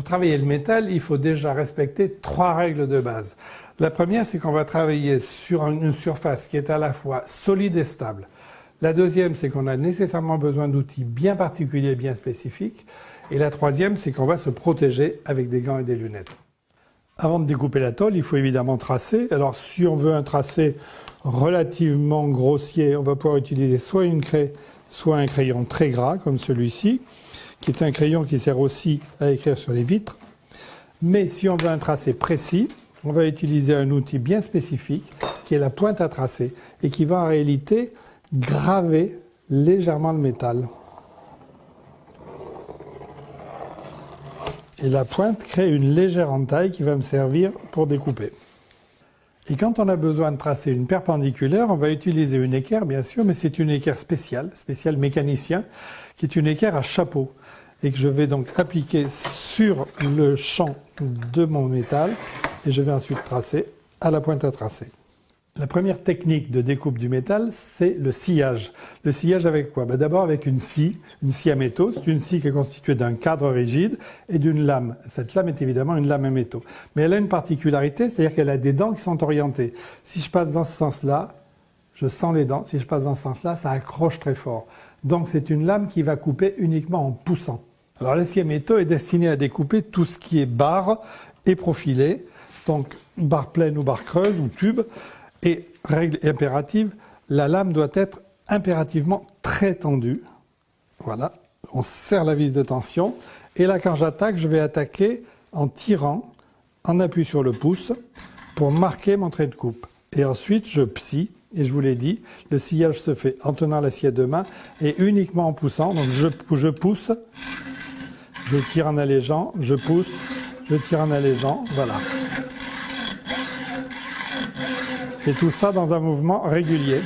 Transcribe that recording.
travailler le métal, il faut déjà respecter 3 règles de base. La première, c'est qu'on va travailler sur une surface qui est à la fois solide et stable. La deuxième, c'est qu'on a nécessairement besoin d'outils bien particuliers, bien spécifiques. Et la troisième, c'est qu'on va se protéger avec des gants et des lunettes. Avant de découper la tôle, il faut évidemment tracer. Alors si on veut un tracé relativement grossier, on va pouvoir utiliser soit une craie, soit un crayon très gras, comme celui-ci, qui est un crayon qui sert aussi à écrire sur les vitres. Mais si on veut un tracé précis, on va utiliser un outil bien spécifique, qui est la pointe à tracer, et qui va en réalité graver légèrement le métal. Et la pointe crée une légère entaille qui va me servir pour découper. Et quand on a besoin de tracer une perpendiculaire, on va utiliser une équerre, bien sûr, mais c'est une équerre spéciale mécanicien, qui est une équerre à chapeau, et que je vais donc appliquer sur le champ de mon métal, et je vais ensuite tracer à la pointe à tracer. La première technique de découpe du métal, c'est le sciage. Le sciage avec quoi? D'abord avec une scie à métaux. C'est une scie qui est constituée d'un cadre rigide et d'une lame. Cette lame est évidemment une lame à métaux. Mais elle a une particularité, c'est-à-dire qu'elle a des dents qui sont orientées. Si je passe dans ce sens-là, je sens les dents. Si je passe dans ce sens-là, ça accroche très fort. Donc c'est une lame qui va couper uniquement en poussant. Alors la scie à métaux est destinée à découper tout ce qui est barre et profilé. Donc barre pleine ou barre creuse ou tube. Et règle impérative, la lame doit être impérativement très tendue. Voilà, on serre la vis de tension. Et là, quand j'attaque, je vais attaquer en tirant, en appui sur le pouce, pour marquer mon trait de coupe. Et ensuite, je scie. Et je vous l'ai dit, le sciage se fait en tenant la scie à 2 mains et uniquement en poussant. Donc je pousse, je tire en allégeant, je pousse, je tire en allégeant. Voilà. Et tout ça dans un mouvement régulier.